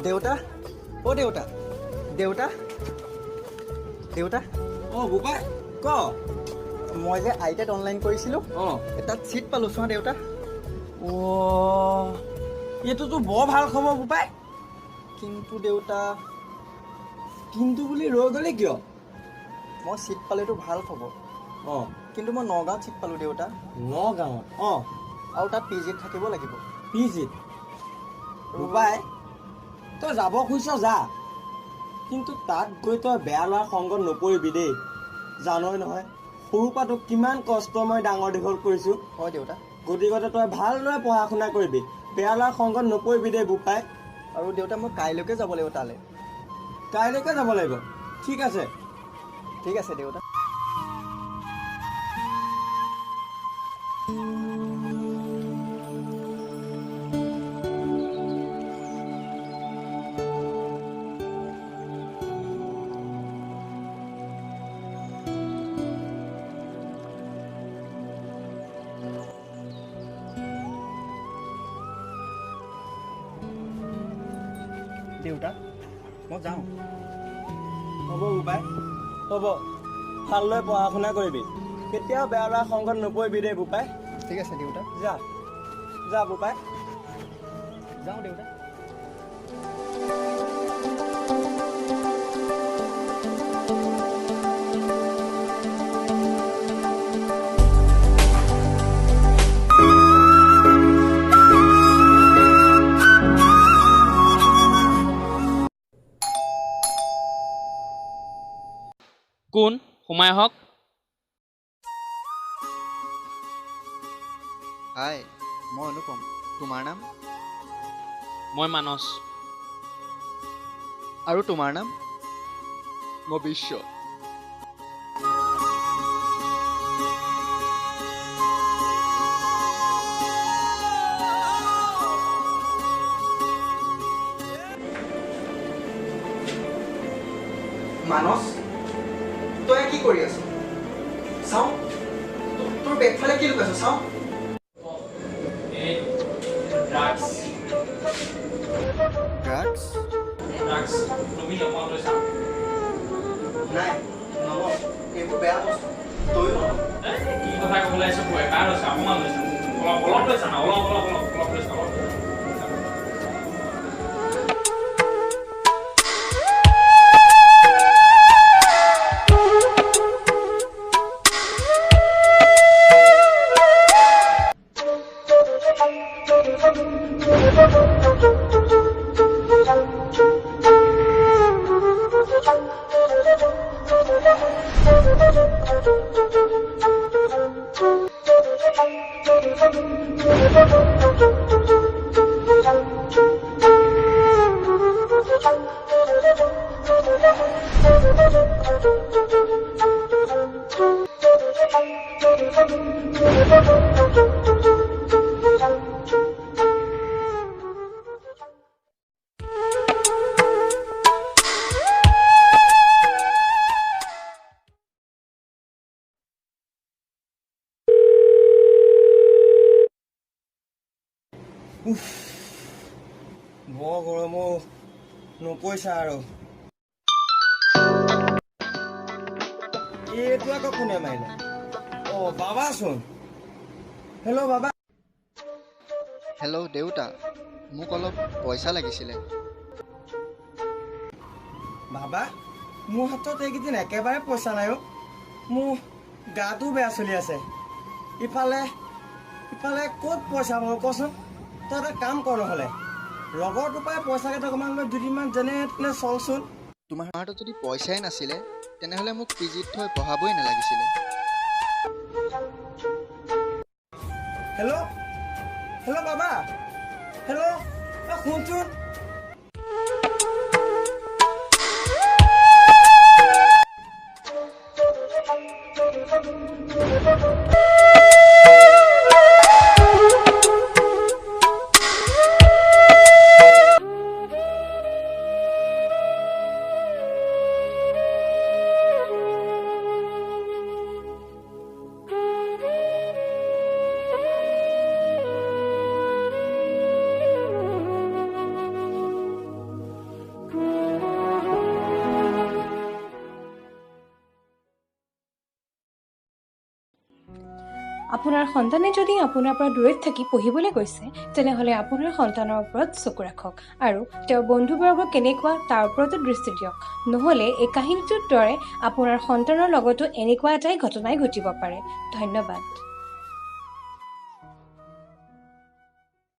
দেউতা অ দেউতা দেউতা দেউতা বোপাই ক মই যে আইটেট অনলাইন কৰিছিলোঁ তাত চিট পালোঁ চোৱা দেউতা। এইটোতো বৰ ভাল খবৰ বোপাই। কিন্তু দেউতা কিন্তু বুলি ৰৈ গ'লে কিয়? মই চিট পালেতো ভাল খবৰ, কিন্তু মই নগাঁৱত চিট পালোঁ দেউতা। নগাঁৱত? আৰু তাত পি জিত থাকিব লাগিব। পি জিত? বোপাই তই যাব খুজিছ যা, কিন্তু তাত গৈ তই বেয়া ল'ৰা সংগত নপৰিবি দেই। জানই নহয় সৰুৰ পৰা তোক কিমান কষ্ট মই ডাঙৰ দীঘল কৰিছোঁ। হয় দেউতা। গতিকে তই ভালদৰে পঢ়া শুনা কৰিবি, বেয়া ল'ৰা সংগত নপৰিবি দেই বোপাই। আৰু দেউতা মই কাইলৈকে যাব লাগিব তালৈ। কাইলৈকে যাব লাগিব? ঠিক আছে। ঠিক আছে দেউতা। দেউতা মই যাওঁ। হ'ব বোপাই, হ'ব। ভালদৰে পঢ়া শুনা কৰিবি, কেতিয়াও বেয়া ল'ৰা সংগত নপৰিবি দেই বোপাই। ঠিক আছে দেউতা। যা যা বোপাই। যাওঁ দেউতা। কোন সোমাই আহক। হাই, মই অনুপম। তোমাৰ নাম? মই মানস। আৰু তোমাৰ নাম? মই বিশ্ব। মানস, তই কি কৰি আছ? চাওঁ তোৰ বেগফালে কি লুকাইছ চাওঁ। ড্ৰাগছ? নাই নলওঁ, এইবোৰ বেয়া বস্তু। তয়ো নলওঁ। কি কথা ক'বলৈ আহিছ? এবাৰ লৈছা, অকণমান লৈছা, অলপ লৈছা না, অলপ লৈছা। বৰ গৰমো নপইছা আৰু। এইটো আকৌ কোনে মাৰিলে? বাবাচোন। হেল্ল' বাবা। হেল্ল' দেউতা, মোক অলপ পইচা লাগিছিলে। বাবা, মোৰ হাতত এইকেইদিন একেবাৰে পইচা নাই অ'। মোৰ গাটো বেয়া চলি আছে। ইফালে ক'ত পইচা পাব কচোন? তই এটা কাম কৰ নহ'লে, লগৰটোৰ পৰাই পইচা কেইটকামান লৈ দুদিনমান যেনে তেনে চলচোন। তোমাৰ হাতত যদি পইচাই নাছিলে তেনেহ'লে মোক পি জিত থৈ পঢ়াবই নালাগিছিলে। হেল্ল' বাবা, হেল্ল', শুনচোন। আপোনাৰ সন্তানে যদি আপোনাৰ পৰা দূৰৈত থাকি পঢ়িবলৈ গৈছে তেনেহ'লে আপোনাৰ সন্তানৰ ওপৰত চকু ৰাখক আৰু তেওঁৰ বন্ধুবৰ্গ কেনেকুৱা তাৰ ওপৰতো দৃষ্টি দিয়ক। নহ'লে এই কাহিনীটোৰ দৰে আপোনাৰ সন্তানৰ লগতো এনেকুৱা এটাই ঘটনাই ঘটিব পাৰে। ধন্যবাদ।